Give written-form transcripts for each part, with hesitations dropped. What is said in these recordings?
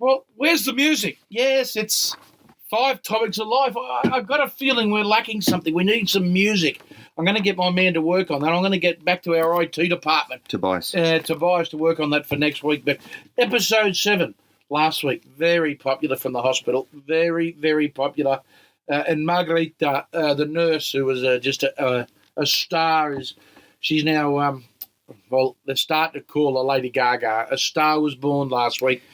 Well, where's the music? Yes, it's 5 topics of life. I've got a feeling we're lacking something. We need some music. I'm going to get my man to work on that. I'm going to get back to our IT department. Tobias To work on that for next week. But episode 7 last week, very popular from the hospital. Very, very popular. And Margarita, the nurse, who was just a star, she's now, they're starting to call her Lady Gaga. A star was born last week.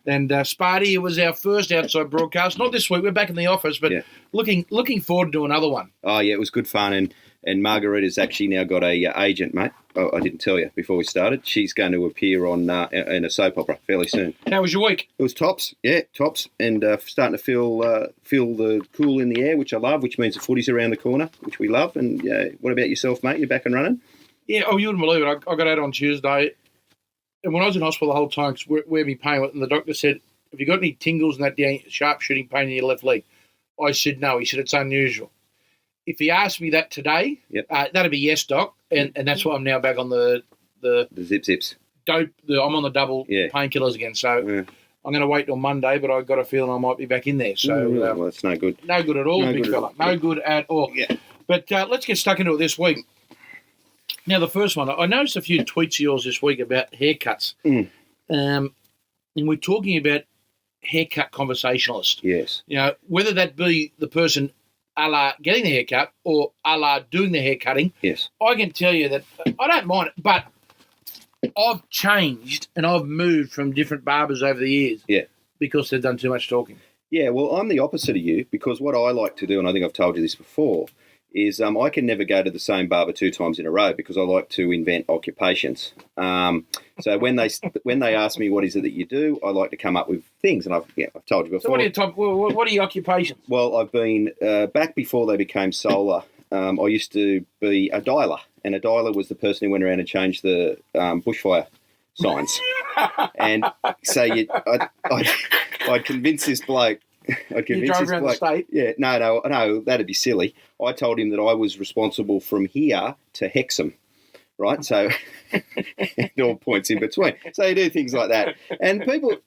And Sparty, it was our first outside broadcast. Not this week. We're back in the office, but looking forward to another one. Oh, yeah, it was good fun. And Margarita's actually now got a agent, mate. Oh, I didn't tell you before we started. She's going to appear on in a soap opera fairly soon. How was your week? It was tops, and starting to feel the cool in the air, which I love, which means the footy's around the corner, which we love. And what about yourself, mate? You're back and running? Yeah, you wouldn't believe it. I got out on Tuesday, and when I was in hospital the whole time, cause where my pain went, and the doctor said, have you got any tingles and that sharp shooting pain in your left leg? I said no. He said, it's unusual. If he asked me that today, that'd be yes, doc, and that's why I'm now back on the zips. Dope. I'm on the double painkillers again. So I'm going to wait till Monday, but I've got a feeling I might be back in there. So well, that's no good. No good at all, big fella. No good at all. Yeah. But let's get stuck into it this week. Now, the first one, I noticed a few tweets of yours this week about haircuts. And we're talking about haircut conversationalists. Yes. You know, whether that be the person a la getting the haircut or a la doing the haircutting. Yes. I can tell you that I don't mind it, but I've changed and I've moved from different barbers over the years. Yeah. Because they've done too much talking. Yeah, well, I'm the opposite of you because what I like to do, and I think I've told you this before, is I can never go to the same barber 2 times in a row because I like to invent occupations. So when they ask me what is it that you do, I like to come up with things, and I've told you before. So what are your occupations? Well, I've been back before they became solar. I used to be a dialer, and a dialer was the person who went around and changed the bushfire signs. And so I'd convince this bloke. You drove around the state? Yeah, no, that'd be silly. I told him that I was responsible from here to Hexham, right? So it all points in between. So you do things like that. And people,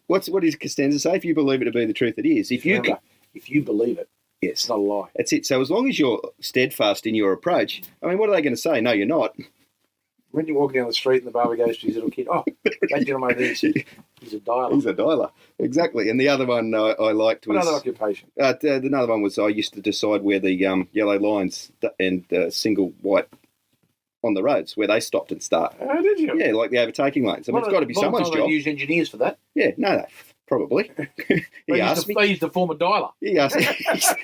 what does Costanza say? If you believe it to be the truth, it is. If you believe it, yes, it's not a lie. That's it. So as long as you're steadfast in your approach, I mean, what are they going to say? No, you're not. When you walk down the street and the barber goes to his little kid, that gentleman over there, he's a dialer. He's a dialer, exactly. And the other one I liked was... Another occupation. Another one was I used to decide where the yellow lines and single white on the roads, where they stopped and start. Oh, did you? Yeah, like the overtaking lanes. I mean, it's got to be someone's job. They use engineers for that. Yeah, no, probably. He asked me. They used to form a dialer. He asked me.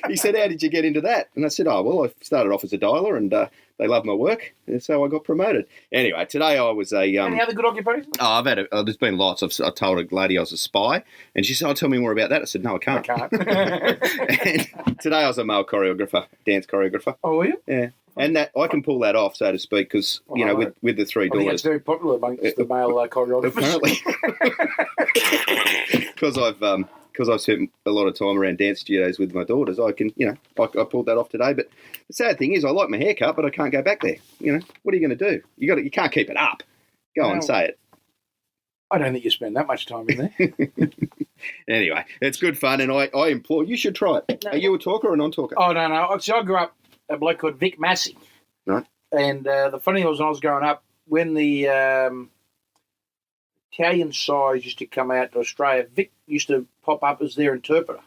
He said, how did you get into that? And I said, I started off as a dialer and... they love my work, and so I got promoted. Anyway, today I was a... Any other good occupations? There's been lots. I told a lady I was a spy, and she said, tell me more about that. I said, no, I can't. And today I was a male choreographer, dance choreographer. Oh, were you? Yeah. And that I can pull that off, so to speak, because, with the 3 daughters... I think it's very popular amongst the male choreographers. Apparently. Because I've spent a lot of time around dance studios with my daughters, I can, I pulled that off today. But the sad thing is, I like my haircut, but I can't go back there. What are you going to do? You can't keep it up. Go on, say it. I don't think you spend that much time in there. Anyway, it's good fun, and I implore you should try it. No. Are you a talker or a non-talker? Oh, no. So I grew up a bloke called Vic Massey. Right. And the funny thing was, when I was growing up, when the Italian sides used to come out to Australia, Vic used to pop up as their interpreter.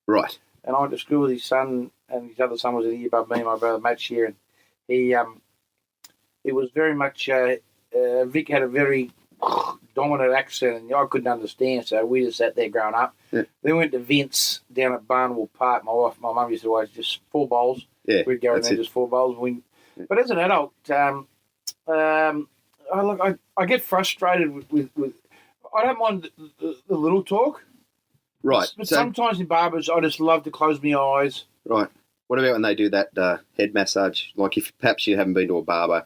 Right. And I went to school with his son, and his other son was a year above me, my brother Matt's year, and he, it was very much, Vic had a very dominant accent, and I couldn't understand, so we just sat there growing up. Yeah. Then we went to Vince down at Barnwell Park. My mum used to always just 4 bowls. Yeah, we'd go in there, just 4 bowls. But as an adult, I get frustrated with I don't mind the little talk. Right. But sometimes in barbers, I just love to close my eyes. Right. What about when they do that head massage? Like if perhaps you haven't been to a barber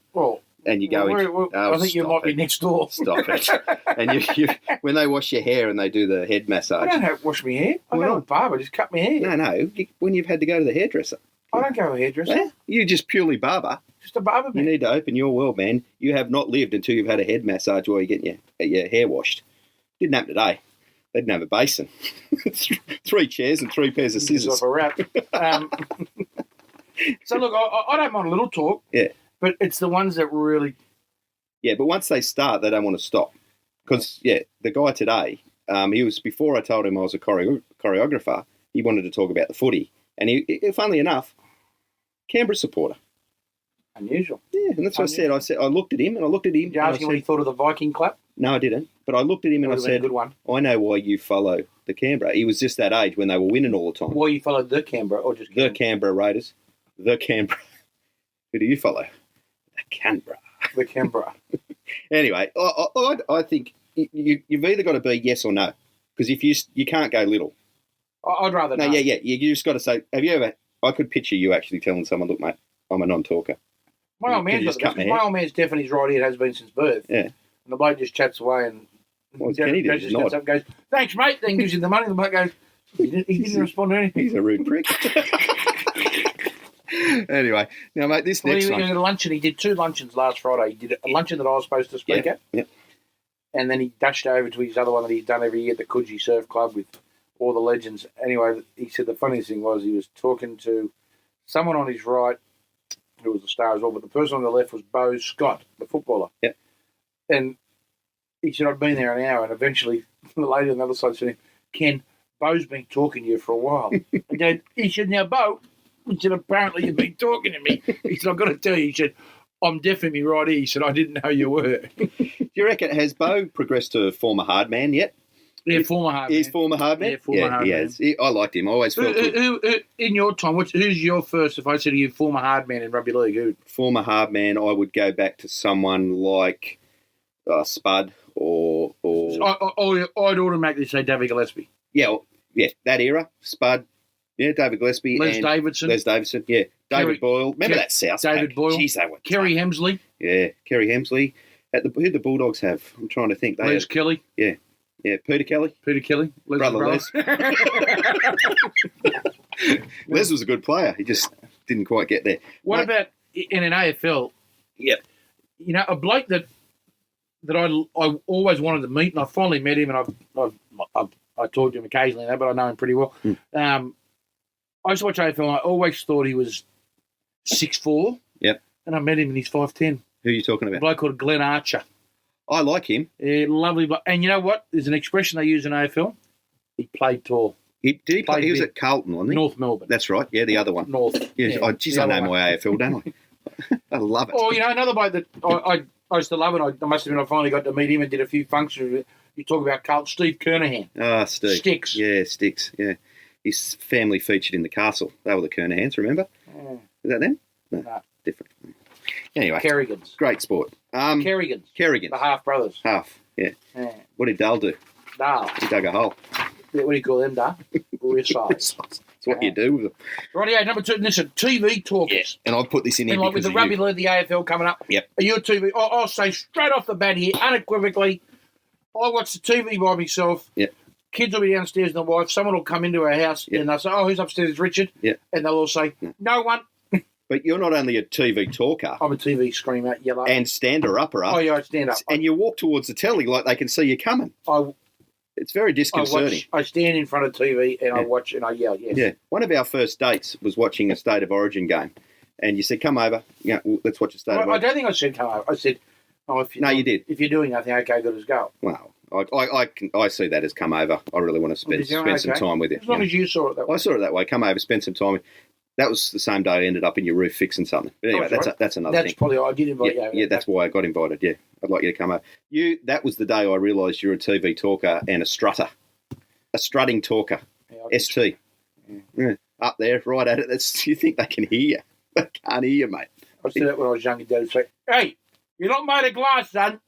and you go I think you might be next door. Stop it. And you when they wash your hair and they do the head massage. I don't have to wash my hair. I go to a barber, just cut my hair. No. When you've had to go to the hairdresser. I don't go to a hairdresser. Yeah? You just purely barber. Just a barber, man. You need to open your world, man. You have not lived until you've had a head massage while you're getting your hair washed. Didn't happen today. They didn't have a basin. 3 chairs and 3 pairs of scissors. Off a wrap. So look, I don't mind a little talk. Yeah. But it's the ones that really. Yeah, but once they start, they don't want to stop. Because the guy today, he was before I told him I was a choreographer. He wanted to talk about the footy, and he funnily enough, Canberra supporter. Unusual. Yeah, and that's what I said. I looked at him. Did you ask him what he thought of the Viking clap? No, I didn't. But I looked at him and I said, a good one. I know why you follow the Canberra. He was just that age when they were winning all the time. Why you followed the Canberra or just the Canberra Raiders? The Canberra. Who do you follow? The Canberra. The Canberra. Anyway, I think you've either got to be yes or no. Because if you can't go little. I'd rather no. No, yeah. You just got to say, have you ever... I could picture you actually telling someone, look, mate, I'm a non-talker. My old man's definitely right here. It has been since birth. Yeah. And the bloke just chats away and Kenny did, just gets up and goes, thanks, mate. Then gives you the money. The bloke goes, he didn't respond to anything. He's a rude prick. Anyway, now, mate, this next one. He did a luncheon. He did 2 luncheons last Friday. He did a luncheon that I was supposed to speak at. Yeah. And then he dashed over to his other one that he's done every year at the Coogee Surf Club with all the legends. Anyway, he said the funniest thing was he was talking to someone on his right who was a star as well, but the person on the left was Bo Scott, the footballer. Yeah. And he said, I'd been there an hour, and eventually the lady on the other side said to him, Ken, Bo's been talking to you for a while. And he said, now, Bo, he said, apparently you've been talking to me. He said, I've got to tell you, he said, I'm definitely right here. He said, I didn't know you were. Do you reckon, has Bo progressed to former hard man yet? Yeah, former hard man. He's former hard man? Yeah, former hard man. I liked him. I always felt good. Who, in your time, who's your first, if I said to you, former hard man in rugby league? Who? Former hard man, I would go back to someone like Spud or... I'd automatically say David Gillespie. Yeah, that era. Spud, David Gillespie. Les Davidson, yeah. David Boyle. Remember that South David pack? Boyle. Jeez, they were Kerry tough. Hemsley. Yeah, Kerry Hemsley. Who'd the Bulldogs have? I'm trying to think. Les Kelly. Yeah, Peter Kelly. Les Brother Les. Les was a good player. He just didn't quite get there. What about in an AFL? Yep. You know, a bloke that I always wanted to meet, and I finally met him, and I talked to him occasionally, but I know him pretty well. I used to watch AFL, and I always thought he was 6'4". Yep. And I met him, and he's 5'10". Who are you talking about? A bloke called Glenn Archer. I like him. Yeah, lovely bloke. And you know what? There's an expression they use in AFL. He played tall. He was at Carlton, wasn't he? North Melbourne. That's right. Yeah, the other one. North. Yeah. I know my AFL, don't I? I love it. Oh, you know, another bloke that I used to love it. I must admit, I finally got to meet him and did a few functions with it. You talk about Carlton, Steve Kernahan. Steve. Sticks. Yeah, Sticks. Yeah. His family featured in The Castle. They were the Kernahans, remember? Yeah. Is that them? No. Different. Anyway. Kerrigans. Great sport. Kerrigans. The half brothers. Half, yeah. What did Dale do? Dale. He dug a hole. What do you call them, Dale? Resides. That's what you do with them. Rightio, number 2, listen, TV talkers. And I'll put this in here like with the rugby league, the AFL coming up. Yep. Are you a TV? I'll say straight off the bat here, unequivocally, I watch the TV by myself. Yep. Kids will be downstairs and the wife. Someone will come into our house and they'll say, oh, who's upstairs? It's Richard. Yeah. And they'll all say, no one. But you're not only a TV talker. I'm a TV screamer, yellow. And stander-upper. Oh, yeah, I stand up. And you walk towards the telly like they can see you coming. It's very disconcerting. I stand in front of TV and I watch and I yell, yes. Yeah. One of our first dates was watching a State of Origin game. And you said, come over. Let's watch a State of Origin. I don't think I said come over. I said, you did. If you're doing nothing, okay, good as go. Wow. I see that as come over. I really want to spend some time with you. As long as you saw it that way. I saw it that way. Come over, spend some time. That was the same day I ended up in your roof fixing something. But anyway, that's another thing. That's probably I did invite you. Yeah, that's why I got invited. Yeah, I'd like you to come over. That was the day I realised you're a TV talker and a strutter, a strutting talker. Yeah, ST. Yeah. Up there, right at it. You think they can hear you? They can't hear you, mate. I said that when I was young. Dad would say, "Hey, you're not made of glass, son."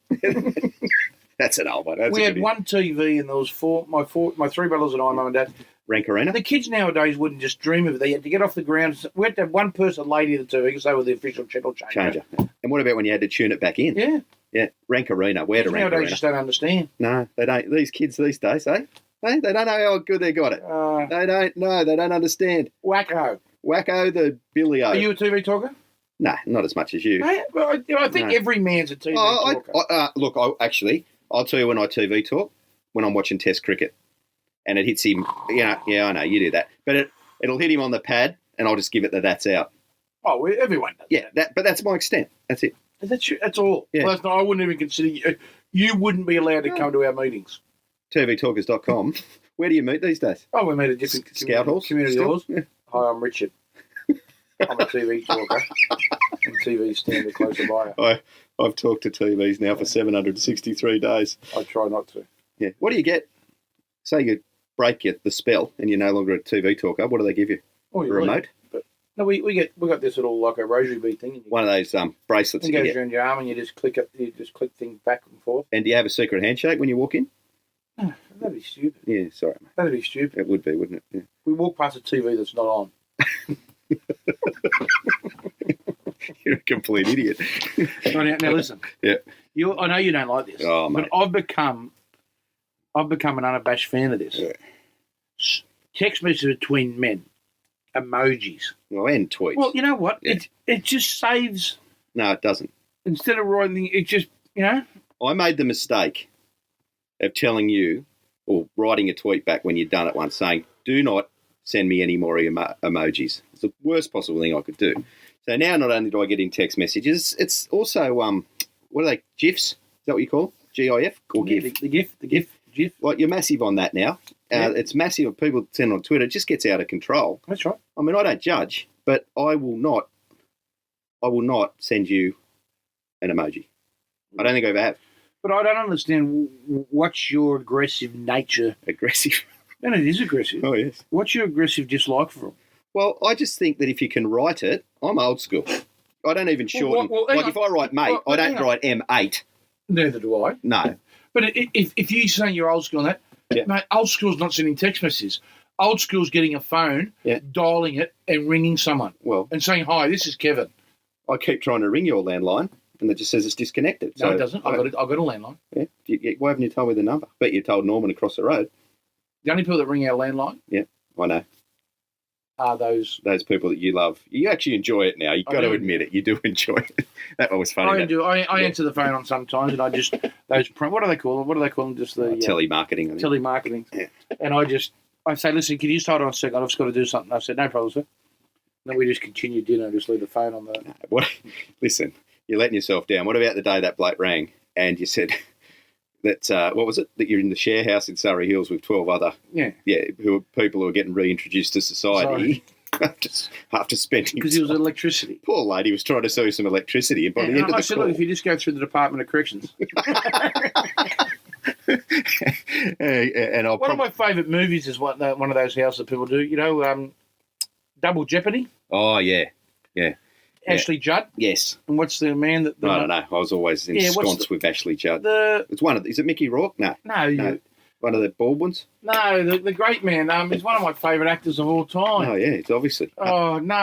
That's an old one. We had one TV, and there was my 3 brothers and I, mum and dad. Rank Arena? The kids nowadays wouldn't just dream of it. They had to get off the ground. We had to have one person lady at the TV because they were the official channel changer. And what about when you had to tune it back in? Yeah. Yeah. Rank Arena. Where to Rank Arena? Nowadays just don't understand. No, they don't. These kids these days, They don't know how good they got it. They don't know. They don't understand. Wacko the Billy-O. Are you a TV talker? No, not as much as you. Hey, well, I think every man's a TV talker. Look, I'll tell you when I TV talk, when I'm watching Test cricket. and it hits him. Yeah, I know you do that, but it'll hit him on the pad, and I'll just give it that's out. Oh, everyone does. Yeah, but that's my extent. That's it. That's all. Yeah. Well, I wouldn't even consider you. You wouldn't be allowed to come to our meetings. TVtalkers.com. Where do you meet these days? Oh, we meet at different Scout halls? community Still? halls. Yeah. Hi, I'm Richard. I'm a TV talker and TV stander closer by. I've talked to TVs now for 763 days. I try not to. Yeah. What do you get? Say you break the spell and you're no longer a TV talker. What do they give you? Oh, A remote? But no, we got this little like a rosary bead thing. One of those bracelets It you goes get. around your arm and you just click it. You just click things back and forth. And do you have a secret handshake when you walk in? That'd be stupid. Yeah, sorry, mate. That'd be stupid. It would be, wouldn't it? Yeah. We walk past a TV that's not on. You're a complete idiot. Now listen. Yeah. I know you don't like this. Oh, mate. But I've become an unabashed fan of this. Yeah. Text messages between men, emojis. Well, and tweets. Well, you know what? Yeah. It just saves. No, it doesn't. Instead of writing, it just I made the mistake of telling you or writing a tweet back when you'd done it once saying, do not send me any more emojis. It's the worst possible thing I could do. So now not only do I get in text messages, it's also, what are they, GIFs? Is that what you call them? GIF? Or GIF? The GIF. Like, you're massive on that now. Yeah. It's massive. People send on Twitter. It just gets out of control. That's right. I mean, I don't judge, but I will not send you an emoji. I don't think I ever have. But I don't understand what's your aggressive nature. Aggressive. And it is aggressive. Oh, yes. What's your aggressive dislike for them? Well, I just think that if you can write it, I'm old school. I don't even shorten. If I write mate, I don't write M8. Neither do I. No. But if you're saying you're old school on that, Yeah. mate, old school's not sending text messages. Old school's getting a phone, Yeah. dialing it, and ringing someone Well, and saying, "Hi, this is Kevin." I keep trying to ring your landline, and it just says it's disconnected. No, it doesn't. I've got a landline. Yeah. Why haven't you told me the number? Bet you told Norman across the road. The only people that ring our landline I know. are those. Those people that you love. You actually enjoy it now. You've got to admit it. You do enjoy it. That was funny. I answer the phone on sometimes, and I just what do they call them? What do they call them? Just the telemarketing. I think. telemarketing. Yeah. And I say, listen, can you just hold on a second? I've just got to do something. I said, no problem, sir. And then we just continue dinner and just leave the phone on the. What? Listen, you're letting yourself down. What about the day that bloke rang and you said that what was it? That you're in the share house in Surrey Hills with 12 other people who are getting reintroduced to society after spending Because it was electricity. Poor lady was trying to sell you some electricity, and by the end of the I said, call, look, if you just go through the Department of Corrections. and One of my favourite movies is one of those houses that people do. You know, Double Jeopardy. Oh yeah. Ashley Judd. Yes. And what's the man that? I don't know. I was always ensconced with Ashley Judd. It's one of. Is it Mickey Rourke? No. One of the bald ones. No, the great man. He's one of my favourite actors of all time. Oh yeah, it's obviously. Oh no!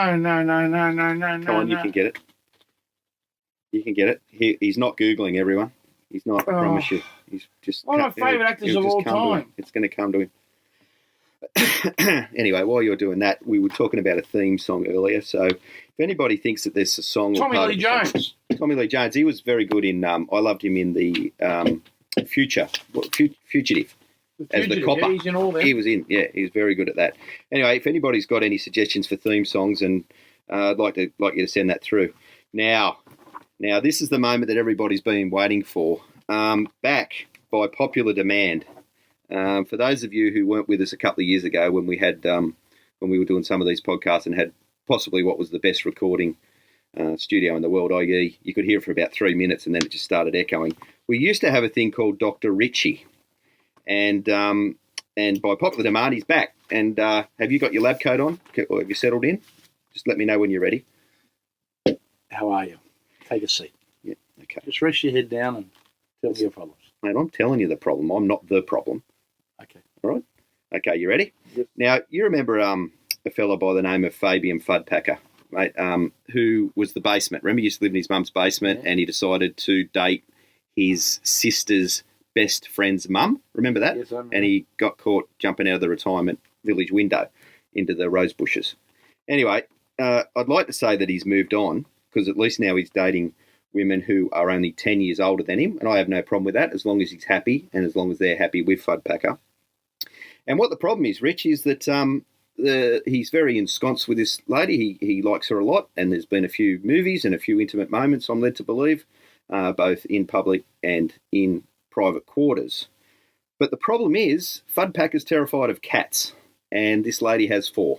Come on, you can get it. You can get it. He's not Googling, everyone. He's not. I promise you. He's just one of my favourite actors of all time. It's going to come to him. Anyway, while you're doing that, we were talking about a theme song earlier. So, if anybody thinks that there's a song, Tommy Lee Jones. Tommy Lee Jones, he was very good in. I loved him in the Fugitive. As the copper. Yeah, he's in all that. He was in. Yeah, he was very good at that. Anyway, if anybody's got any suggestions for theme songs, and I'd like you to send that through. Now, this is the moment that everybody's been waiting for. Back by popular demand. For those of you who weren't with us a couple of years ago when we had when we were doing some of these podcasts and had possibly what was the best recording studio in the world, i.e. you could hear it for about 3 minutes and then it just started echoing. We used to have a thing called Dr. Ritchie, and by popular demand, he's back. And have you got your lab coat on? Or have you settled in? Just let me know when you're ready. How are you? Take a seat. Yeah, okay. Just rest your head down and tell me your problems. Mate, I'm telling you the problem. I'm not the problem. Okay. All right? Okay, you ready? Yep. Now, you remember a fellow by the name of Fabian Fudpacker, mate, who was the basement. Remember, he used to live in his mum's basement, and he decided to date his sister's best friend's mum. Remember that? Yes, I remember. And he got caught jumping out of the retirement village window into the rose bushes. Anyway, I'd like to say that he's moved on, because at least now he's dating women who are only 10 years older than him, and I have no problem with that as long as he's happy and as long as they're happy with Fudpacker. And what the problem is, Rich, is that he's very ensconced with this lady. He likes her a lot, and there's been a few movies and a few intimate moments, I'm led to believe, both in public and in private quarters. But the problem is, Fudpacker's terrified of cats, and this lady has 4.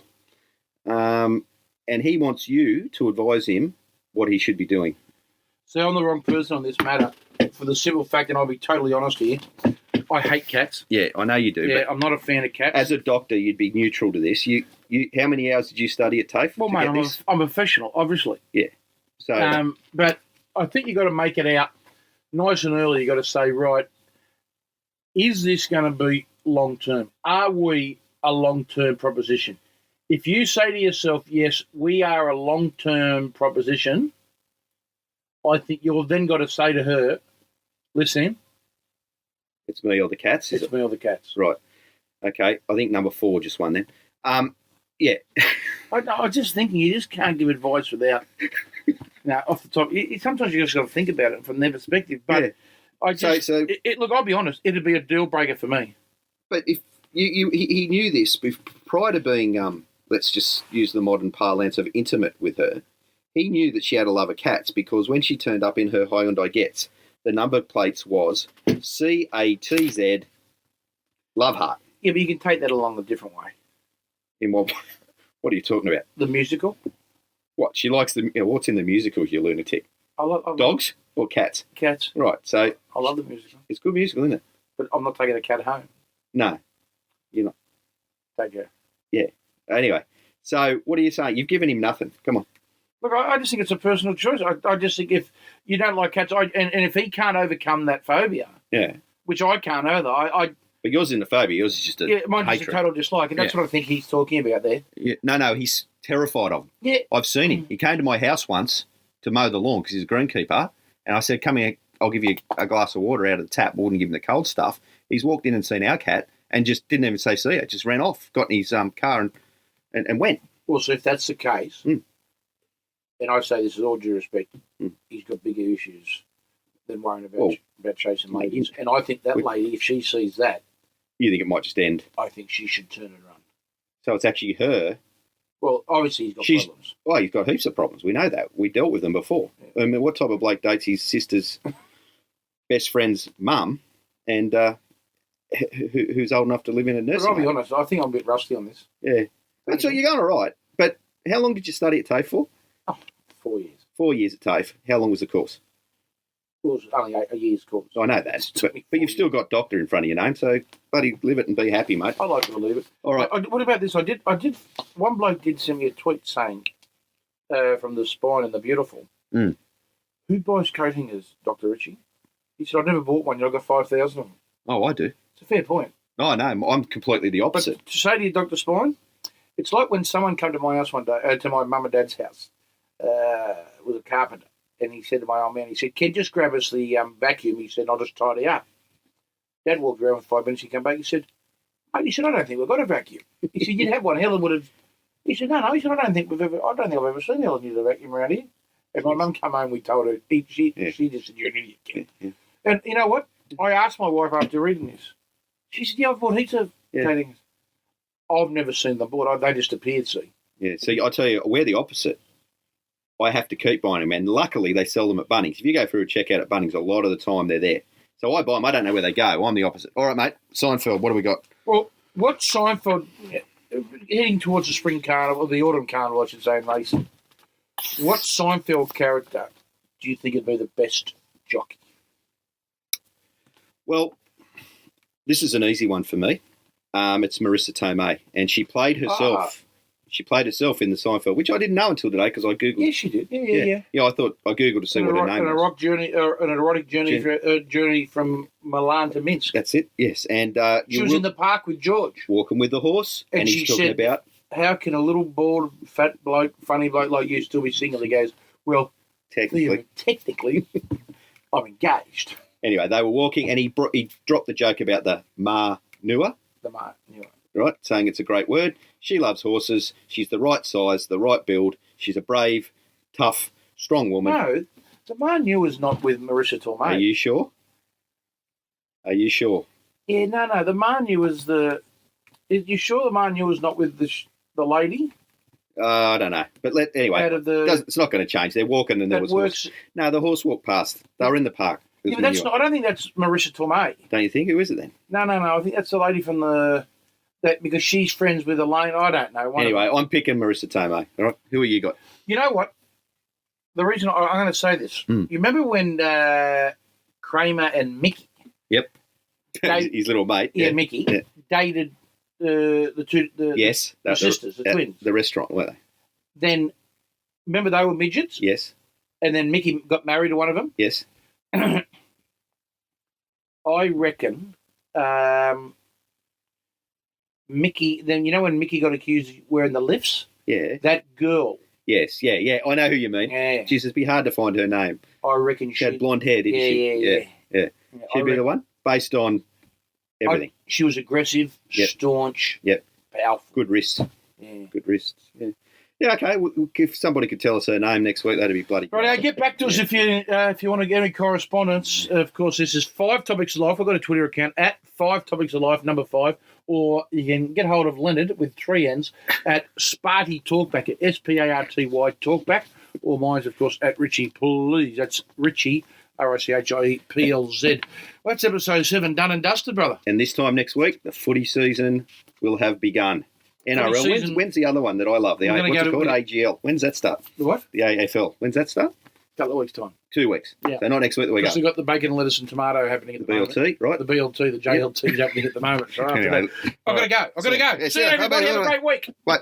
And he wants you to advise him what he should be doing. See, I'm the wrong person on this matter for the simple fact, and I'll be totally honest here, I hate cats. Yeah, I know you do. Yeah, but I'm not a fan of cats. as a doctor, you'd be neutral to this. You, how many hours did you study at TAFE? Well, mate, I'm a professional, obviously. Yeah. So, but I think you've got to make it out nice and early. You've got to say, right, is this going to be long-term? Are we a long-term proposition? If you say to yourself, yes, we are a long-term proposition, I think you've then got to say to her, listen, it's me or the cats? It's me or the cats. Right. Okay. I think number 4 just won then. Yeah. I was just thinking, you just can't give advice without, off the top. Sometimes you just got to think about it from their perspective. But Yeah. I just, look, I'll be honest, it'd be a deal breaker for me. But if he knew this prior to being, let's just use the modern parlance of intimate with her, he knew that she had a love of cats because when she turned up in her Hyundai Getz, the number plates was CATZ Love Heart. Yeah, but you can take that along a different way. In what are you talking about? The musical? What? She likes what's in the musical, you lunatic? I love dogs or cats? Cats. Right, so I love the musical. It's good musical, isn't it? But I'm not taking a cat home. No, you're not. Take her. Yeah. Anyway, so what are you saying? You've given him nothing. Come on. Look, I just think it's a personal choice. I just think if you don't like cats, and if he can't overcome that phobia, which I can't either, but yours isn't a phobia. Yours is just a mine's hatred. just a total dislike, and that's what I think he's talking about there. Yeah. No, he's terrified of them. Yeah. I've seen him. He came to my house once to mow the lawn because he's a greenkeeper, and I said, come here, I'll give you a glass of water out of the tap. Wouldn't give him the cold stuff. He's walked in and seen our cat and just didn't even say see it, just ran off, got in his car and went. Well, so if that's the case, and I say this with all due respect, he's got bigger issues than worrying about chasing ladies. And I think that lady, if she sees that, you think it might just end? I think she should turn and run. So it's actually her. Well, obviously he's got problems. Well, he's got heaps of problems. We know that. We dealt with them before. Yeah. I mean, what type of bloke dates his sister's best friend's mum and who's old enough to live in a nursing home? I'll be honest, I think I'm a bit rusty on this. Yeah. That's all, you're going all right. But how long did you study at TAFE for? 4 years. 4 years at TAFE. How long was the course? It was only a year's course. I know that. But you've still got doctor in front of your name, so bloody live it and be happy, mate. I like to believe it. All right. What about this? I did. One bloke did send me a tweet saying, from the Spine and the Beautiful, who buys coat hangers, Dr. Ritchie? He said, I've never bought one. I've got 5,000 of them. Oh, I do. It's a fair point. Oh, no, I'm completely the opposite. But to say to you, Dr. Spine, it's like when someone came to my house one day, to my mum and dad's house, with a carpenter. And he said to my old man, he said, Kid, just grab us the vacuum. He said, I'll just tidy up. Dad walked around for 5 minutes. He came back. He said, I don't think we've got a vacuum. He said, you'd have one. Helen would have. He said, no. He said, I don't think I've ever seen Helen use a vacuum around here. And my mum came home, we told her, she just said, you're an idiot, kid. Yeah. And you know what? I asked my wife after reading this. She said, I've bought heaps of coatings. I've never seen them bought. They just appeared, see. Yeah, so I tell you, we're the opposite. I have to keep buying them, and luckily they sell them at Bunnings. If you go through a checkout at Bunnings, a lot of the time they're there. So I buy them. I don't know where they go. I'm the opposite. All right, mate. Seinfeld, what do we got? Well, what's Seinfeld, heading towards the spring carnival, the autumn carnival, I should say, in racing, what Seinfeld character do you think would be the best jockey? Well, this is an easy one for me. It's Marissa Tomei, and she played herself. She played herself in the Seinfeld, which I didn't know until today because I googled. Yeah, she did. Yeah. Yeah, I thought I googled to see what her name was. An erotic journey from Milan to Minsk. That's it. Yes, and she was in the park with George, walking with the horse, and he's talking about how can a little bald, fat bloke, funny bloke like you still be single? He goes, well, technically, I'm engaged. Anyway, they were walking, and he dropped the joke about the manure. The manure. Right, saying it's a great word. She loves horses. She's the right size, the right build. She's a brave, tough, strong woman. No, the manure is not with Marissa Tomei. Are you sure? Are you sure? Yeah, no. The manure was the You sure the Manu is not with the lady? I don't know. But anyway, Out of the, it's not going to change. They're walking and there was works. horse. No, the horse walked past. They were in the park. Yeah, but that's not. I don't think that's Marissa Tomei. Don't you think? Who is it then? No. I think that's the lady from because she's friends with Elaine. I don't know. Anyway, I'm picking Marissa Tomei. All right, who have you got? You know what? The reason I'm going to say this. You remember when Kramer and Mickey? Yep. His little mate. Yeah, Mickey dated the two. The sisters, the twins. The restaurant, were they? Then remember they were midgets. Yes. And then Mickey got married to one of them. Yes. I reckon Mickey. Then you know when Mickey got accused of wearing the lifts. Yeah. That girl. Yes. Yeah. I know who you mean. Yeah. Jeez, it'd be hard to find her name. I reckon she had blonde hair, didn't she? Yeah. She'd be the one based on everything. She was aggressive, staunch, powerful, good wrists. Yeah. Good wrists. Yeah. Yeah, okay. If somebody could tell us her name next week, that'd be bloody great. Right, get back to us if you want to get any correspondence. Of course, this is 5 Topics of Life. I've got a Twitter account at 5 Topics of Life, number 5. Or you can get hold of Leonard with 3 N's at Sparty Talkback, at SPARTY Talkback. Or mine's, of course, at Richie Please. That's Richie, RICHIEPLZ. Well, that's episode 7 done and dusted, brother. And this time next week, the footy season will have begun. NRL. When's the other one that I love? What's it called? AGL. When's that start? The what? The AFL. When's that start? A couple of weeks' time. 2 weeks. Yeah. So not next week, the week after. We've got the bacon, lettuce and tomato happening at the moment. BLT, right? The BLT, the JLT is happening at the moment. So I've got to go. Yeah, See you, everybody. Have a great week. Bye.